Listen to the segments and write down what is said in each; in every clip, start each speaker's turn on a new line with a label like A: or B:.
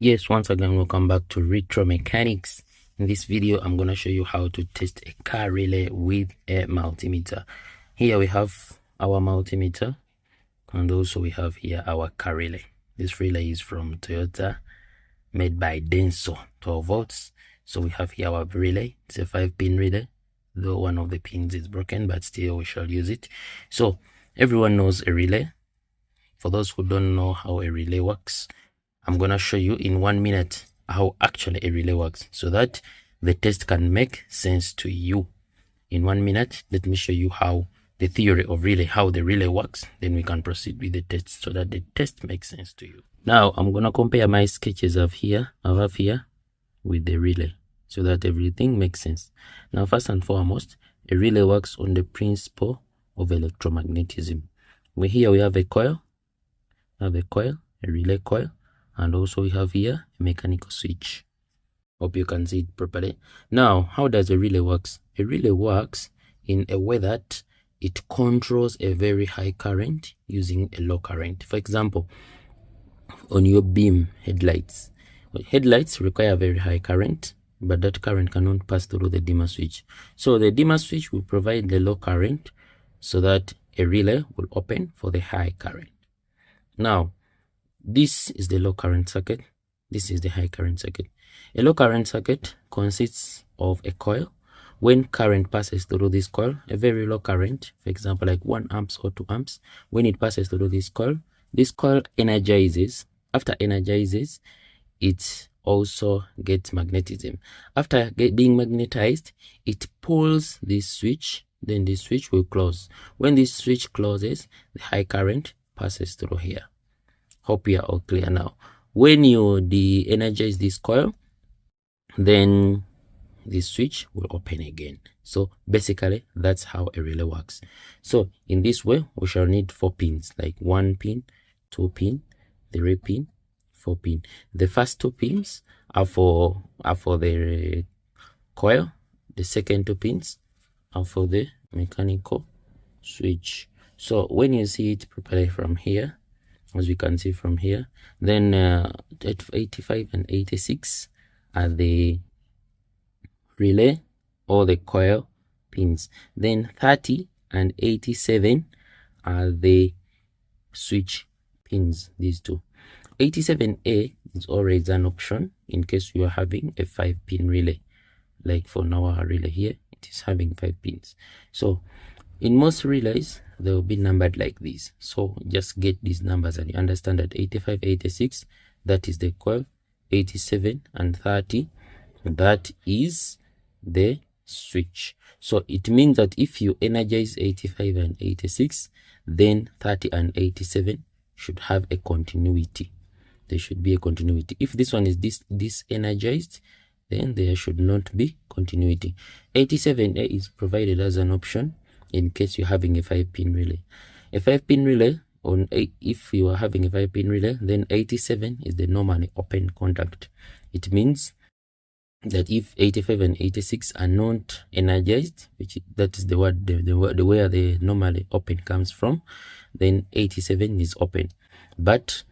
A: Yes, once again, welcome back to Retro Mechanics. In this video, I'm going to show you how to test a car relay with a multimeter. Here we have our multimeter, and also we have here our car relay. This relay is from Toyota, made by Denso, 12 volts. So we have here our relay. It's a 5-pin relay, though one of the pins is broken, but still we shall use it. So everyone knows a relay. For those who don't know how a relay works, I'm going to show you in 1 minute how actually a relay works so that the test can make sense to you. In 1 minute, let me show you how the theory of relay, how the relay works. Then we can proceed with the test so that the test makes sense to you. Now, I'm going to compare my sketches I have here with the relay so that everything makes sense. Now, first and foremost, a relay works on the principle of electromagnetism. Here we have a coil, a relay coil. And also we have here a mechanical switch. Hope you can see it properly. Now, how does a relay works? A relay works in a way that it controls a very high current using a low current. For example, on your beam headlights. Headlights require very high current, but that current cannot pass through the dimmer switch. So the dimmer switch will provide the low current so that a relay will open for the high current. Now, this is the low current circuit. This is the high current circuit. A low current circuit consists of a coil. When current passes through this coil, a very low current, for example, like 1 amps or 2 amps, when it passes through this coil energizes. After energizes, it also gets magnetism. After being magnetized, it pulls this switch, then this switch will close. When this switch closes, the high current passes through here. Hope you are all clear now. When you de-energize this coil, then this switch will open again. So basically, that's how a relay works. So in this way, we shall need 4 pins, like 1 pin, 2 pin, 3 pin, 4 pin. The first 2 pins are for the coil. The second 2 pins are for the mechanical switch. So when you see it properly from here, as we can see from here, then 85 and 86 are the relay or the coil pins. Then 30 and 87 are the switch pins, these two. 87A is always an option in case you are having a 5-pin relay. Like for now, our relay here, it is having 5 pins. So in most relays, they will be numbered like this. So just get these numbers and you understand that 85, 86, that is the coil. 87 and 30, that is the switch. So it means that if you energize 85 and 86, then 30 and 87 should have a continuity. There should be a continuity. If this one is dis-energized, then there should not be continuity. 87A is provided as an option in case you're having a 5-pin relay. A 5-pin relay, if you are having a 5-pin relay, then 87 is the normally open contact. It means that if 85 and 86 are not energized, that is the word, the where the normally open comes from, then 87 is open. But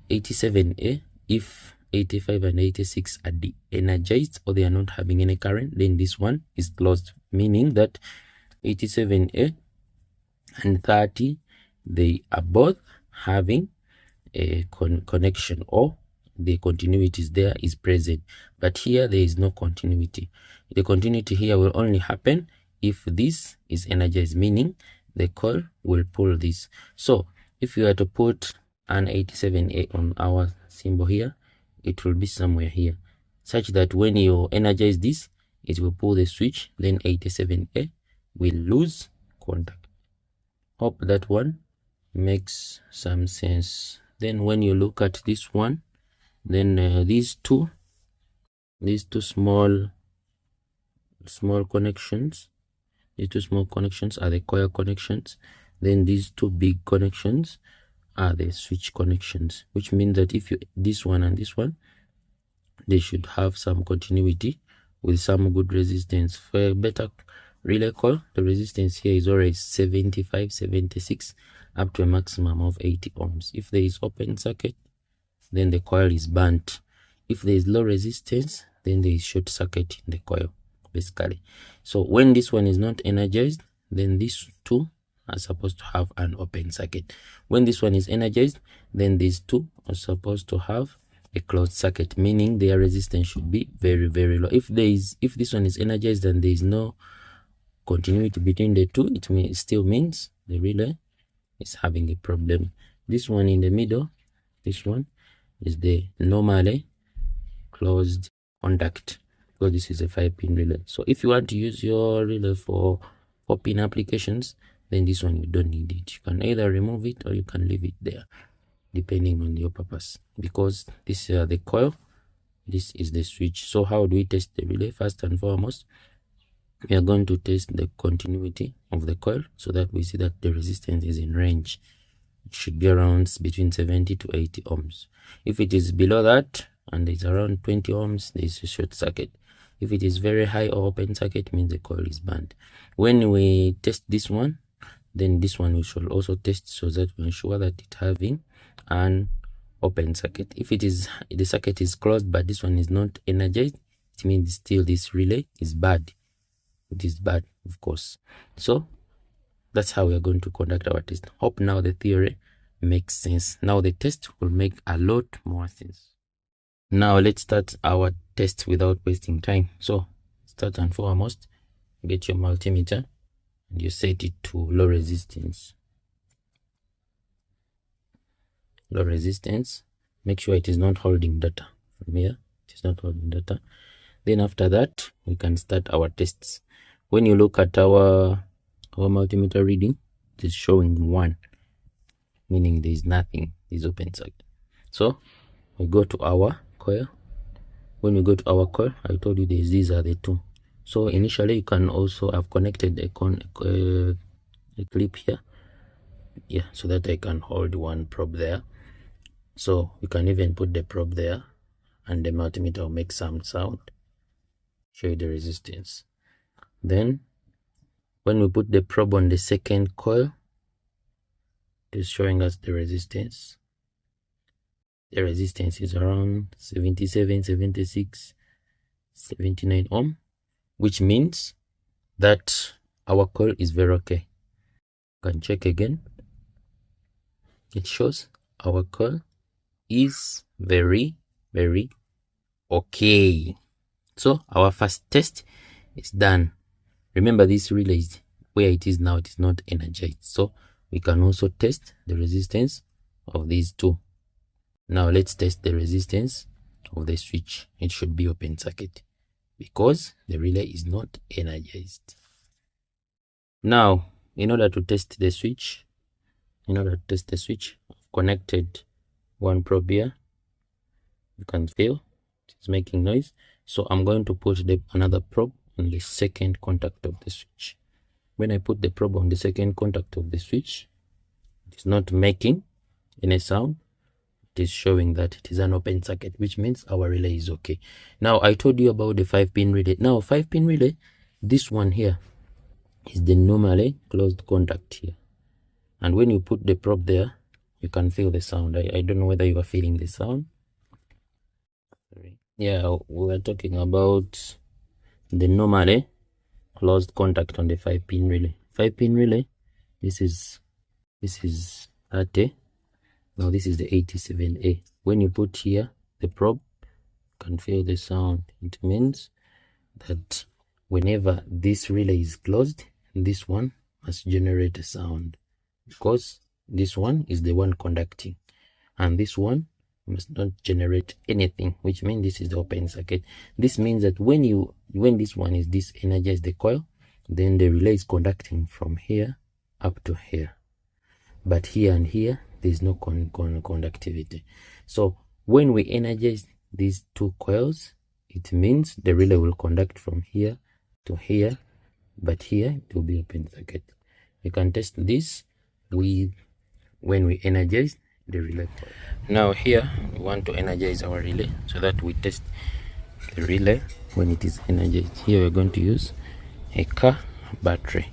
A: 87A, if 85 and 86 are de-energized or they are not having any current, then this one is closed, meaning that 87A and 30, they are both having a connection, or the continuity is there, is present. But here there is no continuity. The continuity here will only happen if this is energized, meaning the coil will pull this. So if you were to put an 87A on our symbol here, it will be somewhere here, such that when you energize this, it will pull the switch, then 87A will lose contact. Hope that one makes some sense. Then when you look at this one, then these two small connections, these two small connections are the coil connections. Then these 2 big connections are the switch connections, which means that if you this one and this one, they should have some continuity with some good resistance. For a better relay coil, the resistance here is always 75, 76, up to a maximum of 80 ohms. If there is open circuit, then the coil is burnt. if there is low resistance, then there is short circuit in the coil, basically. So when this one is not energized, then these two are supposed to have an open circuit. When this one is energized, then these two are supposed to have a closed circuit, meaning their resistance should be very, very low. If this one is energized and there is no continuity between the two, it still means the relay is having a problem. This one in the middle, this one is the normally closed contact, because this is a 5-pin relay. So if you want to use your relay for 4-pin applications, then this one you don't need it. You can either remove it or you can leave it there, depending on your purpose, because this is the coil, this is the switch. So how do we test the relay? First and foremost, we are going to test the continuity of the coil so that we see that the resistance is in range. It should be around between 70 to 80 ohms. If it is below that and it's around 20 ohms, there is a short circuit. If it is very high or open circuit, means the coil is burned. When we test this one, then this one we should also test so that we ensure that it's having an open circuit. If it is, the circuit is closed but this one is not energized, it means still this relay is bad. It is bad, of course. So that's how we are going to conduct our test. Hope now the theory makes sense. Now the test will make a lot more sense. Now let's start our test without wasting time. So start and foremost, get your multimeter and you set it to low resistance. Low resistance. Make sure it is not holding data. From here, it is not holding data. Then after that, we can start our tests. When you look at our multimeter reading, it is showing 1, meaning there is nothing, is open circuit. So we go to our coil. When we go to our coil, I told you these are the two. So initially you can also have connected a clip here, yeah, so that I can hold one probe there. So you can even put the probe there and the multimeter will make some sound, show you the resistance. Then when we put the probe on the second coil, it is showing us the resistance. The resistance is around 77, 76, 79 ohm, which means that our coil is very okay. You can check again. It shows our coil is very, very okay. So our first test is done. Remember, this relay is where it is now, it is not energized. So we can also test the resistance of these two. Now let's test the resistance of the switch. It should be open circuit because the relay is not energized. Now, in order to test the switch, I've connected one probe here. You can feel it's making noise. So I'm going to put another probe on the second contact of the switch. When I put the probe on the second contact of the switch, it is not making any sound. It is showing that it is an open circuit, which means our relay is okay. Now I told you about the 5-pin relay. Now 5-pin relay, this one here is the normally closed contact here, and when you put the probe there, you can feel the sound. I don't know whether you are feeling the sound. Yeah, we are talking about the normally closed contact on the 5-pin relay. 5-pin relay, this is 30. Now this is the 87A. When you put here the probe, you can feel the sound. It means that whenever this relay is closed, this one must generate a sound, because this one is the one conducting and this one must not generate anything, which means this is the open circuit. This means that when this one is disenergized, the coil, then the relay is conducting from here up to here, but here and here there is no conductivity. So when we energize these two coils, it means the relay will conduct from here to here, but here it will be open circuit. You can test this with when we energize the relay coil. Now here we want to energize our relay so that we test the relay when it is energized. Here we're going to use a car battery.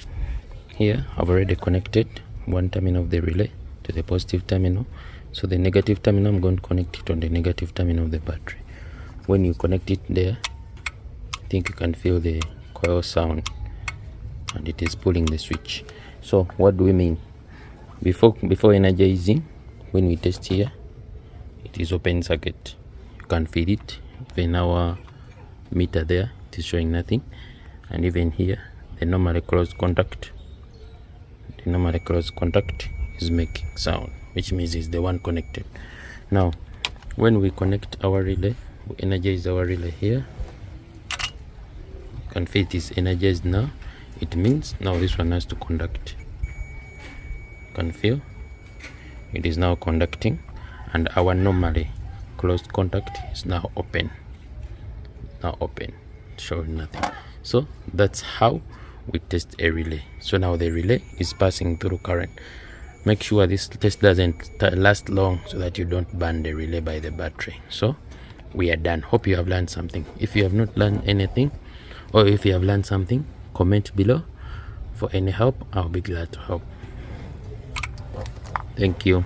A: Here I've already connected one terminal of the relay to the positive terminal, so the negative terminal I'm going to connect it on the negative terminal of the battery. when you connect it there, I think you can feel the coil sound, and it is pulling the switch. So what do we mean? Before energizing, when we test here, it is open circuit. You can feel it. Even our meter there, it is showing nothing. And even here, the normally closed contact is making sound, which means it's the one connected. Now when we connect our relay, we energize our relay here. You can feel it is energized now. It means now this one has to conduct. You can feel it is now conducting, and our normally closed contact is now open, showing nothing. So that's how we test a relay. So now the relay is passing through current. Make sure this test doesn't last long so that you don't burn the relay by the battery. So we are done. Hope you have learned something. If you have not learned anything, or if you have learned something, comment below. For any help, I'll be glad to help. Thank you.